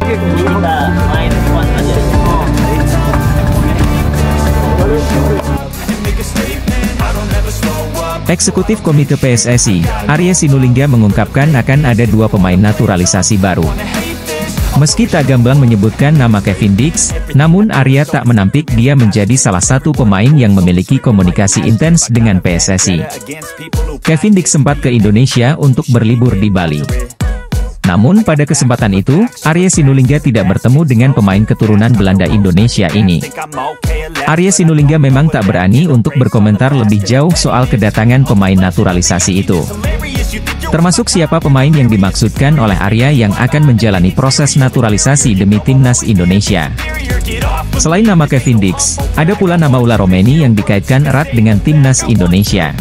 Kita main kuat aja. Eksekutif Komite PSSI, Arya Sinulinga mengungkapkan akan ada 2 pemain naturalisasi baru. Meski tak gamblang menyebutkan nama Kevin Dix, namun Arya tak menampik dia menjadi salah satu pemain yang memiliki komunikasi intens dengan PSSI. Kevin Dix sempat ke Indonesia untuk berlibur di Bali. Namun pada kesempatan itu, Arya Sinulinga tidak bertemu dengan pemain keturunan Belanda Indonesia ini. Arya Sinulinga memang tak berani untuk berkomentar lebih jauh soal kedatangan pemain naturalisasi itu. Termasuk siapa pemain yang dimaksudkan oleh Arya yang akan menjalani proses naturalisasi demi timnas Indonesia. Selain nama Kevin Dix, ada pula nama Ula Romeni yang dikaitkan erat dengan timnas Indonesia.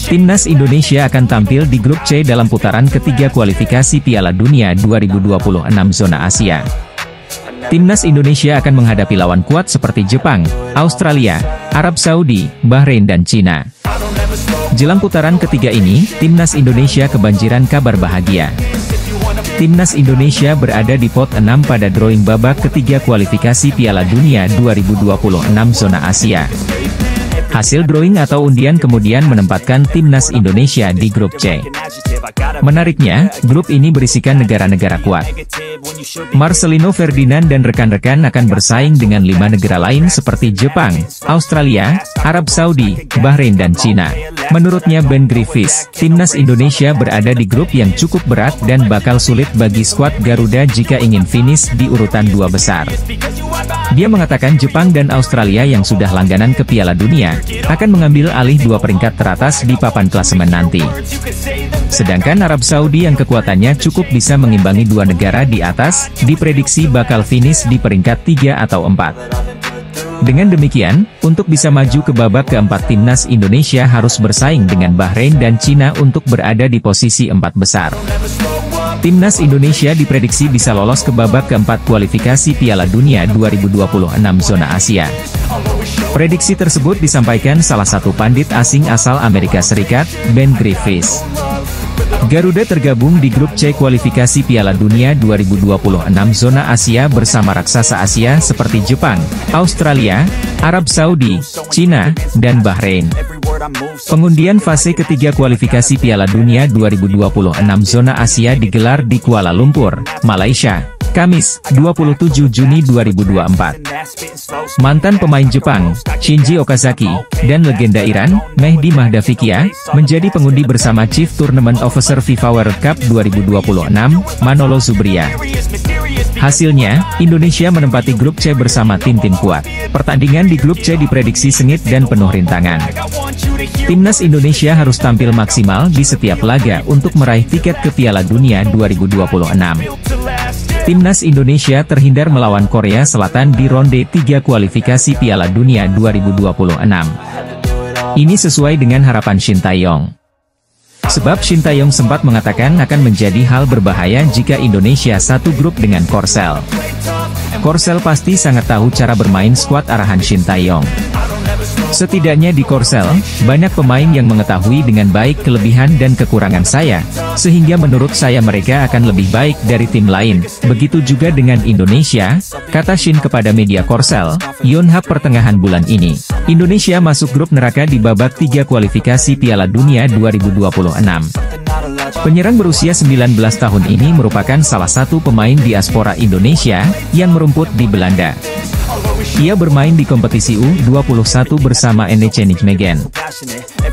Timnas Indonesia akan tampil di grup C dalam putaran ketiga kualifikasi Piala Dunia 2026 zona Asia. Timnas Indonesia akan menghadapi lawan kuat seperti Jepang, Australia, Arab Saudi, Bahrain dan Cina. Jelang putaran ketiga ini, Timnas Indonesia kebanjiran kabar bahagia. Timnas Indonesia berada di pot 6 pada drawing babak ketiga kualifikasi Piala Dunia 2026 zona Asia. Hasil drawing atau undian kemudian menempatkan Timnas Indonesia di grup C. Menariknya, grup ini berisikan negara-negara kuat. Marcelino Ferdinand dan rekan-rekan akan bersaing dengan 5 negara lain seperti Jepang, Australia, Arab Saudi, Bahrain dan Cina. Menurutnya Ben Griffiths, Timnas Indonesia berada di grup yang cukup berat dan bakal sulit bagi skuad Garuda jika ingin finish di urutan 2 besar. Dia mengatakan Jepang dan Australia yang sudah langganan ke Piala Dunia, akan mengambil alih 2 peringkat teratas di papan klasemen nanti. Sedangkan Arab Saudi yang kekuatannya cukup bisa mengimbangi 2 negara di atas, diprediksi bakal finish di peringkat 3 atau 4. Dengan demikian, untuk bisa maju ke babak keempat Timnas Indonesia harus bersaing dengan Bahrain dan Cina untuk berada di posisi 4 besar. Timnas Indonesia diprediksi bisa lolos ke babak keempat kualifikasi Piala Dunia 2026 zona Asia. Prediksi tersebut disampaikan salah satu pandit asing asal Amerika Serikat, Ben Griffiths. Garuda tergabung di grup C kualifikasi Piala Dunia 2026 zona Asia bersama raksasa Asia seperti Jepang, Australia, Arab Saudi, Cina, dan Bahrain. Pengundian fase ketiga kualifikasi Piala Dunia 2026 zona Asia digelar di Kuala Lumpur, Malaysia, Kamis, 27 Juni 2024. Mantan pemain Jepang, Shinji Okazaki, dan legenda Iran, Mehdi Mahdavikia, menjadi pengundi bersama Chief Tournament Officer FIFA World Cup 2026, Manolo Zubria. Hasilnya, Indonesia menempati grup C bersama tim-tim kuat. Pertandingan di grup C diprediksi sengit dan penuh rintangan. Timnas Indonesia harus tampil maksimal di setiap laga untuk meraih tiket ke Piala Dunia 2026. Timnas Indonesia terhindar melawan Korea Selatan di ronde 3 kualifikasi Piala Dunia 2026. Ini sesuai dengan harapan Shin Tae-yong. Sebab Shin Tae-yong sempat mengatakan akan menjadi hal berbahaya jika Indonesia satu grup dengan Korsel. Korsel pasti sangat tahu cara bermain skuad arahan Shin Tae-yong. Setidaknya di Korsel, banyak pemain yang mengetahui dengan baik kelebihan dan kekurangan saya, sehingga menurut saya mereka akan lebih baik dari tim lain. Begitu juga dengan Indonesia, kata Shin kepada media Korsel, Yonhap pertengahan bulan ini. Indonesia masuk grup neraka di babak 3 kualifikasi Piala Dunia 2026. Penyerang berusia 19 tahun ini merupakan salah satu pemain diaspora Indonesia, yang merumput di Belanda. Ia bermain di kompetisi U21 bersama NEC Nijmegen.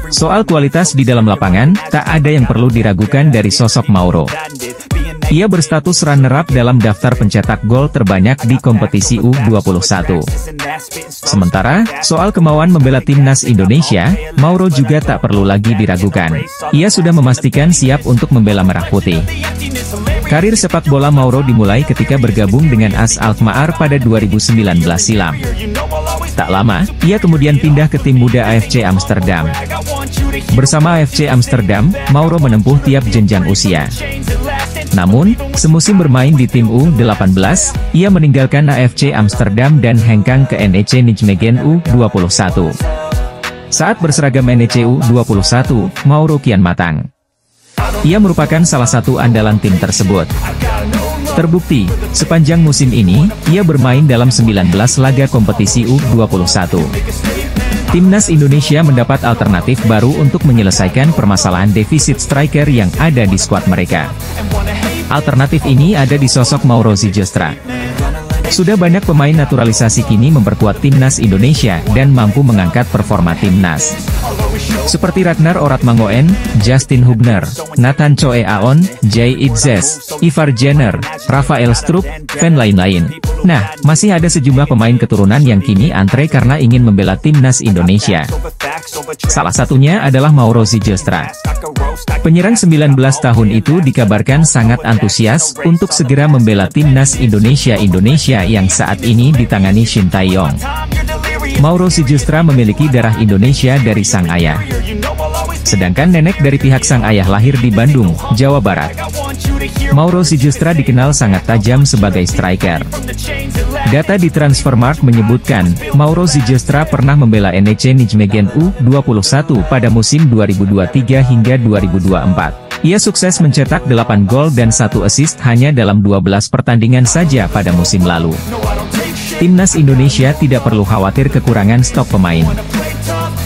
Soal kualitas di dalam lapangan, tak ada yang perlu diragukan dari sosok Mauro. Ia berstatus runner-up dalam daftar pencetak gol terbanyak di kompetisi U21. Sementara, soal kemauan membela timnas Indonesia, Mauro juga tak perlu lagi diragukan. Ia sudah memastikan siap untuk membela Merah Putih. Karir sepak bola Mauro dimulai ketika bergabung dengan AS Alkmaar pada 2019 silam. Tak lama, ia kemudian pindah ke tim muda AFC Amsterdam. Bersama AFC Amsterdam, Mauro menempuh tiap jenjang usia. Namun, semusim bermain di tim U18, ia meninggalkan AFC Amsterdam dan hengkang ke NEC Nijmegen U21. Saat berseragam NEC U21, Mauro kian matang. Ia merupakan salah satu andalan tim tersebut. Terbukti, sepanjang musim ini, ia bermain dalam 19 laga kompetisi U21. Timnas Indonesia mendapat alternatif baru untuk menyelesaikan permasalahan defisit striker yang ada di skuad mereka. Alternatif ini ada di sosok Mauro Zylstra. Sudah banyak pemain naturalisasi kini memperkuat Timnas Indonesia dan mampu mengangkat performa Timnas. Seperti Ragnar Oratmangoen, Justin Hubner, Nathan Choe Aon, Jay Itzes, Ivar Jenner, Rafael Strupp, dan lain-lain. Nah, masih ada sejumlah pemain keturunan yang kini antre karena ingin membela Timnas Indonesia. Salah satunya adalah Mauro Zylstra. Penyerang 19 tahun itu dikabarkan sangat antusias untuk segera membela Timnas Indonesia yang saat ini ditangani Shin Tae-yong. Mauro Zylstra memiliki darah Indonesia dari sang ayah. Sedangkan nenek dari pihak sang ayah lahir di Bandung, Jawa Barat. Mauro Zylstra dikenal sangat tajam sebagai striker. Data di Transfermarkt menyebutkan, Mauro Zylstra pernah membela NEC Nijmegen U21 pada musim 2023 hingga 2024. Ia sukses mencetak 8 gol dan 1 assist hanya dalam 12 pertandingan saja pada musim lalu. Timnas Indonesia tidak perlu khawatir kekurangan stok pemain.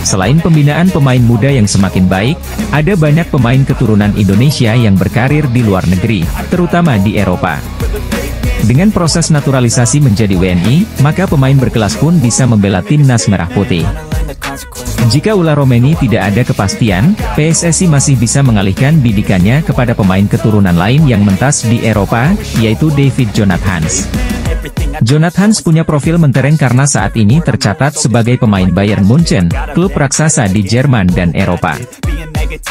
Selain pembinaan pemain muda yang semakin baik, ada banyak pemain keturunan Indonesia yang berkarir di luar negeri, terutama di Eropa. Dengan proses naturalisasi menjadi WNI, maka pemain berkelas pun bisa membela Timnas Merah Putih. Jika Ula Romeni tidak ada kepastian, PSSI masih bisa mengalihkan bidikannya kepada pemain keturunan lain yang mentas di Eropa, yaitu David Jonathans. Jonathans punya profil mentereng karena saat ini tercatat sebagai pemain Bayern Munchen, klub raksasa di Jerman dan Eropa.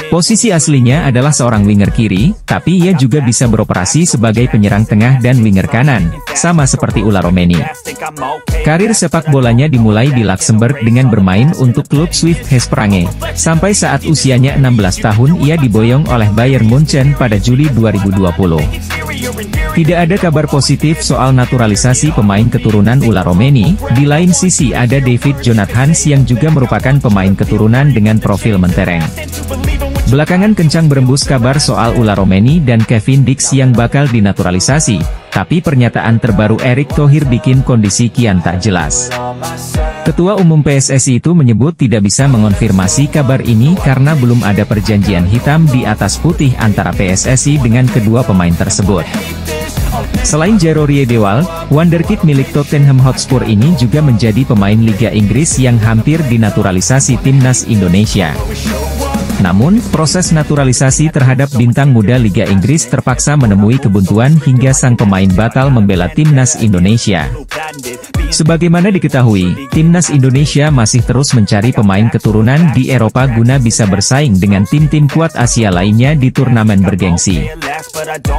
Posisi aslinya adalah seorang winger kiri, tapi ia juga bisa beroperasi sebagai penyerang tengah dan winger kanan, sama seperti Ula Romeni. Karir sepak bolanya dimulai di Luxembourg dengan bermain untuk klub Swift Hesperange. Sampai saat usianya 16 tahun ia diboyong oleh Bayern Munchen pada Juli 2020. Tidak ada kabar positif soal naturalisasi pemain keturunan Ula Romeni, di lain sisi ada David Jonathans yang juga merupakan pemain keturunan dengan profil mentereng. Belakangan kencang berembus kabar soal Ula Romeni dan Kevin Dix yang bakal dinaturalisasi, tapi pernyataan terbaru Erick Thohir bikin kondisi kian tak jelas. Ketua Umum PSSI itu menyebut tidak bisa mengonfirmasi kabar ini karena belum ada perjanjian hitam di atas putih antara PSSI dengan kedua pemain tersebut. Selain Jairo Riedewald, wonderkid milik Tottenham Hotspur ini juga menjadi pemain Liga Inggris yang hampir dinaturalisasi Timnas Indonesia. Namun, proses naturalisasi terhadap bintang muda Liga Inggris terpaksa menemui kebuntuan hingga sang pemain batal membela Timnas Indonesia. Sebagaimana diketahui, Timnas Indonesia masih terus mencari pemain keturunan di Eropa guna bisa bersaing dengan tim-tim kuat Asia lainnya di turnamen bergengsi.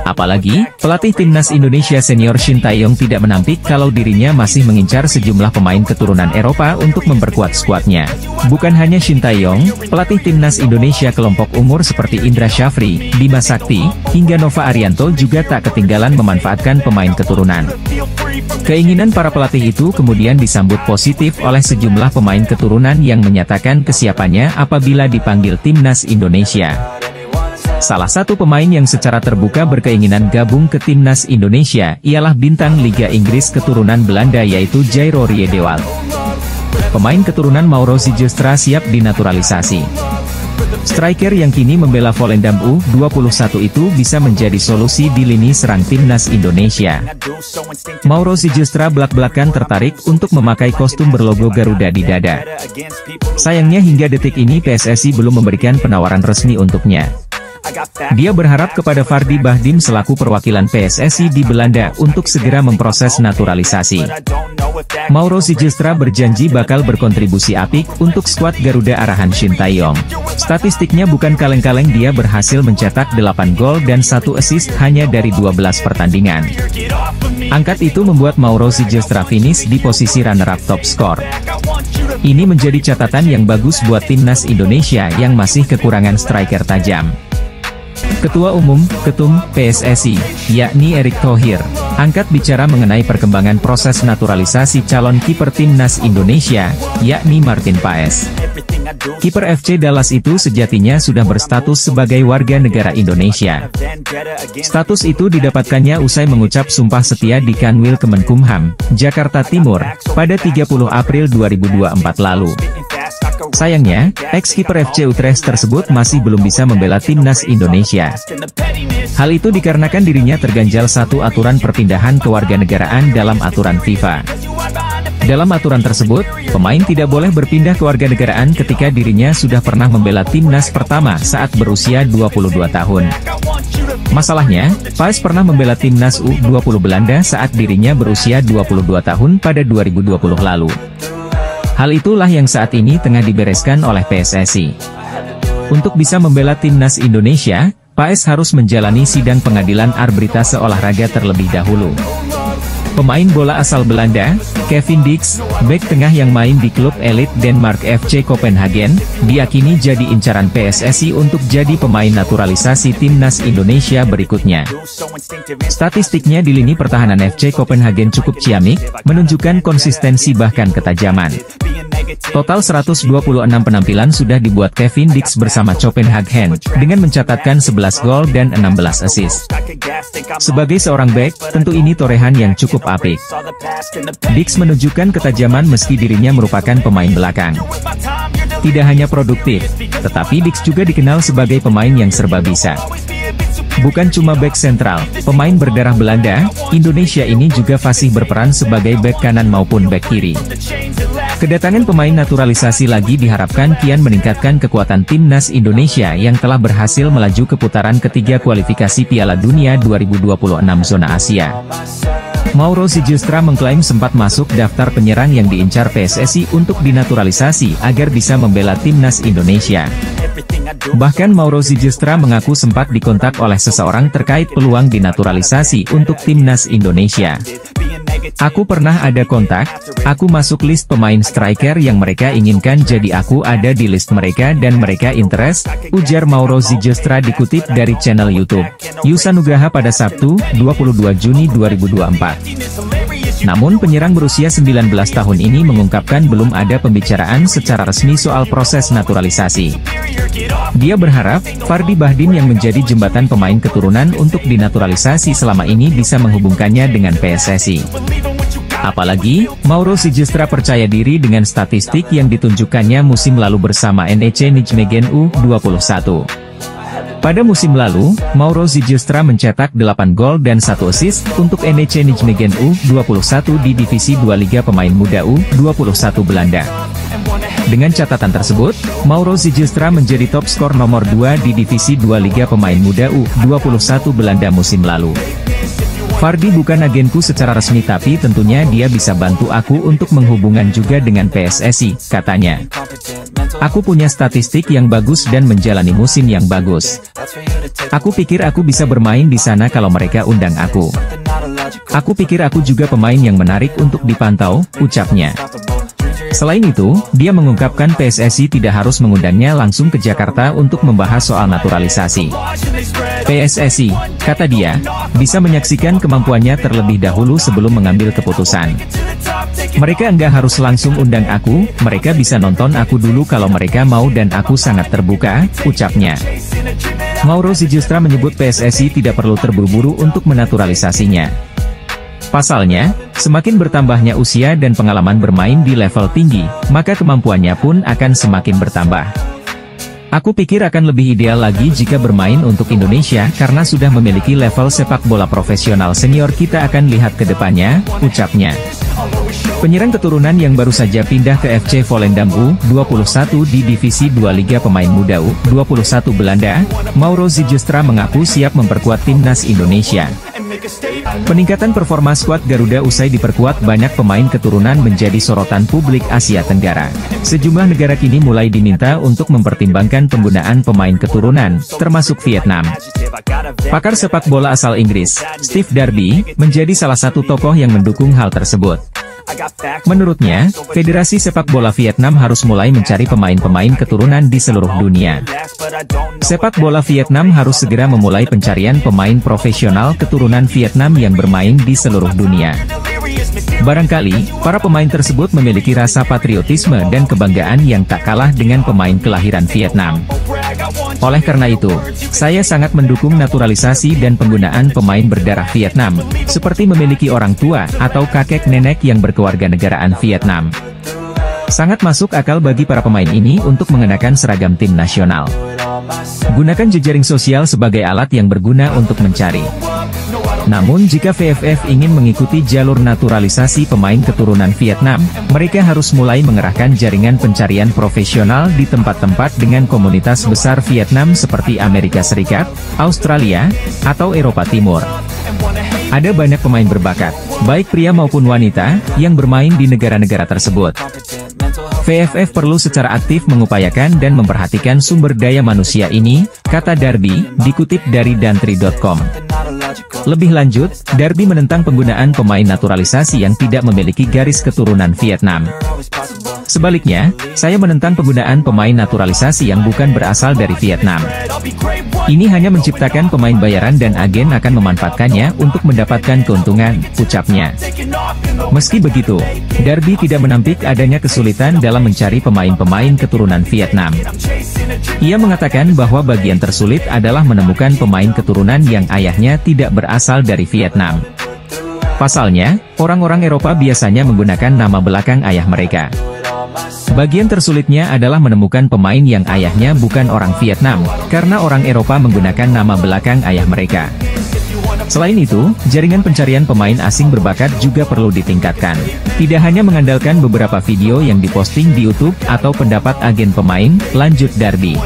Apalagi, pelatih Timnas Indonesia senior Shin Tae-yong tidak menampik kalau dirinya masih mengincar sejumlah pemain keturunan Eropa untuk memperkuat skuadnya. Bukan hanya Shin Tae-yong, pelatih Timnas Indonesia kelompok umur seperti Indra Syafri, Bima Sakti, hingga Nova Arianto juga tak ketinggalan memanfaatkan pemain keturunan. Keinginan para pelatih itu kemudian disambut positif oleh sejumlah pemain keturunan yang menyatakan kesiapannya apabila dipanggil Timnas Indonesia. Salah satu pemain yang secara terbuka berkeinginan gabung ke Timnas Indonesia ialah bintang Liga Inggris keturunan Belanda yaitu Jairo Riedewald. Pemain keturunan Mauro Zylstra siap dinaturalisasi. Striker yang kini membela Volendam U21 itu bisa menjadi solusi di lini serang Timnas Indonesia. Mauro Zylstra belak-belakan tertarik untuk memakai kostum berlogo Garuda di dada. Sayangnya hingga detik ini PSSI belum memberikan penawaran resmi untuknya. Dia berharap kepada Fardi Bahdim selaku perwakilan PSSI di Belanda untuk segera memproses naturalisasi. Mauro Zylstra berjanji bakal berkontribusi apik untuk skuad Garuda arahan Shin Tae-yong. Statistiknya bukan kaleng-kaleng, dia berhasil mencetak 8 gol dan 1 assist hanya dari 12 pertandingan. Angkat itu membuat Mauro Zylstra finish di posisi runner-up top skor. Ini menjadi catatan yang bagus buat Timnas Indonesia yang masih kekurangan striker tajam. Ketua Umum, Ketum, PSSI, yakni Erick Thohir, angkat bicara mengenai perkembangan proses naturalisasi calon kiper Timnas Indonesia, yakni Martin Paes. Kiper FC Dallas itu sejatinya sudah berstatus sebagai warga negara Indonesia. Status itu didapatkannya usai mengucap sumpah setia di Kanwil Kemenkumham, Jakarta Timur, pada 30 April 2024 lalu. Sayangnya, ex-kiper FC Utrecht tersebut masih belum bisa membela timnas Indonesia. Hal itu dikarenakan dirinya terganjal satu aturan perpindahan kewarganegaraan dalam aturan FIFA. Dalam aturan tersebut, pemain tidak boleh berpindah kewarganegaraan ketika dirinya sudah pernah membela timnas pertama saat berusia 22 tahun. Masalahnya, Paes pernah membela timnas U20 Belanda saat dirinya berusia 22 tahun pada 2020 lalu. Hal itulah yang saat ini tengah dibereskan oleh PSSI. Untuk bisa membela timnas Indonesia, Paes harus menjalani sidang pengadilan arbitrase olahraga terlebih dahulu. Pemain bola asal Belanda, Kevin Dix, bek tengah yang main di klub elit Denmark FC Copenhagen, diakini jadi incaran PSSI untuk jadi pemain naturalisasi timnas Indonesia berikutnya. Statistiknya di lini pertahanan FC Copenhagen cukup ciamik, menunjukkan konsistensi bahkan ketajaman. Total 126 penampilan sudah dibuat Kevin Dix bersama Copenhagen, dengan mencatatkan 11 gol dan 16 assist. Sebagai seorang bek, tentu ini torehan yang cukup apik. Dix menunjukkan ketajaman meski dirinya merupakan pemain belakang. Tidak hanya produktif, tetapi Dix juga dikenal sebagai pemain yang serba bisa. Bukan cuma bek sentral, pemain berdarah Belanda, Indonesia ini juga fasih berperan sebagai bek kanan maupun bek kiri. Kedatangan pemain naturalisasi lagi diharapkan kian meningkatkan kekuatan timnas Indonesia yang telah berhasil melaju ke putaran ketiga kualifikasi Piala Dunia 2026 zona Asia. Mauro Sijustra mengklaim sempat masuk daftar penyerang yang diincar PSSI untuk dinaturalisasi agar bisa membela timnas Indonesia. Bahkan Mauro Sijustra mengaku sempat dikontak oleh seseorang terkait peluang dinaturalisasi untuk timnas Indonesia. Aku pernah ada kontak, aku masuk list pemain striker yang mereka inginkan jadi aku ada di list mereka dan mereka interest, ujar Mauro Sijustra dikutip dari channel YouTube Yusa Nugraha pada Sabtu, 22 Juni 2024. Namun penyerang berusia 19 tahun ini mengungkapkan belum ada pembicaraan secara resmi soal proses naturalisasi. Dia berharap, Fardi Bahdim yang menjadi jembatan pemain keturunan untuk dinaturalisasi selama ini bisa menghubungkannya dengan PSSI. Apalagi, Mauro Sijustra percaya diri dengan statistik yang ditunjukkannya musim lalu bersama NEC Nijmegen U21. Pada musim lalu, Mauro Sijustra mencetak 8 gol dan 1 assist untuk NEC Nijmegen U21 di Divisi 2 Liga Pemain Muda U21 Belanda. Dengan catatan tersebut, Mauro Sijustra menjadi top skor nomor 2 di Divisi 2 Liga Pemain Muda U21 Belanda musim lalu. Fardi bukan agenku secara resmi tapi tentunya dia bisa bantu aku untuk menghubungkan juga dengan PSSI, katanya. Aku punya statistik yang bagus dan menjalani musim yang bagus. Aku pikir aku bisa bermain di sana kalau mereka undang aku. Aku pikir aku juga pemain yang menarik untuk dipantau, ucapnya. Selain itu, dia mengungkapkan PSSI tidak harus mengundangnya langsung ke Jakarta untuk membahas soal naturalisasi. PSSI, kata dia, bisa menyaksikan kemampuannya terlebih dahulu sebelum mengambil keputusan. Mereka enggak harus langsung undang aku, mereka bisa nonton aku dulu kalau mereka mau dan aku sangat terbuka, ucapnya. Mauro Sijustra menyebut PSSI tidak perlu terburu-buru untuk menaturalisasinya. Pasalnya, semakin bertambahnya usia dan pengalaman bermain di level tinggi, maka kemampuannya pun akan semakin bertambah. Aku pikir akan lebih ideal lagi jika bermain untuk Indonesia karena sudah memiliki level sepak bola profesional senior kita akan lihat ke depannya, ucapnya. Penyerang keturunan yang baru saja pindah ke FC Volendam U21 di Divisi 2 Liga Pemain Muda U21 Belanda, Mauro Sijustra mengaku siap memperkuat timnas Indonesia. Peningkatan performa skuad Garuda usai diperkuat banyak pemain keturunan menjadi sorotan publik Asia Tenggara. Sejumlah negara kini mulai diminta untuk mempertimbangkan penggunaan pemain keturunan, termasuk Vietnam. Pakar sepak bola asal Inggris, Steve Darby, menjadi salah satu tokoh yang mendukung hal tersebut. Menurutnya, Federasi Sepak Bola Vietnam harus mulai mencari pemain-pemain keturunan di seluruh dunia. Sepak bola Vietnam harus segera memulai pencarian pemain profesional keturunan Vietnam yang bermain di seluruh dunia. Barangkali, para pemain tersebut memiliki rasa patriotisme dan kebanggaan yang tak kalah dengan pemain kelahiran Vietnam. Oleh karena itu, saya sangat mendukung naturalisasi dan penggunaan pemain berdarah Vietnam, seperti memiliki orang tua atau kakek nenek yang berkewarganegaraan Vietnam. Sangat masuk akal bagi para pemain ini untuk mengenakan seragam tim nasional. Gunakan jejaring sosial sebagai alat yang berguna untuk mencari. Namun jika VFF ingin mengikuti jalur naturalisasi pemain keturunan Vietnam, mereka harus mulai mengerahkan jaringan pencarian profesional di tempat-tempat dengan komunitas besar Vietnam seperti Amerika Serikat, Australia, atau Eropa Timur. Ada banyak pemain berbakat, baik pria maupun wanita, yang bermain di negara-negara tersebut. VFF perlu secara aktif mengupayakan dan memperhatikan sumber daya manusia ini, kata Darby, dikutip dari Dantri.com. Lebih lanjut, Darby menentang penggunaan pemain naturalisasi yang tidak memiliki garis keturunan Vietnam. Sebaliknya, saya menentang penggunaan pemain naturalisasi yang bukan berasal dari Vietnam. Ini hanya menciptakan pemain bayaran dan agen akan memanfaatkannya untuk mendapatkan keuntungan, ucapnya. Meski begitu, Darby tidak menampik adanya kesulitan dalam mencari pemain-pemain keturunan Vietnam. Ia mengatakan bahwa bagian tersulit adalah menemukan pemain keturunan yang ayahnya tidak berasal dari Vietnam. Pasalnya, orang-orang Eropa biasanya menggunakan nama belakang ayah mereka. Bagian tersulitnya adalah menemukan pemain yang ayahnya bukan orang Vietnam, karena orang Eropa menggunakan nama belakang ayah mereka. Selain itu, jaringan pencarian pemain asing berbakat juga perlu ditingkatkan. Tidak hanya mengandalkan beberapa video yang diposting di YouTube atau pendapat agen pemain, lanjut Darby.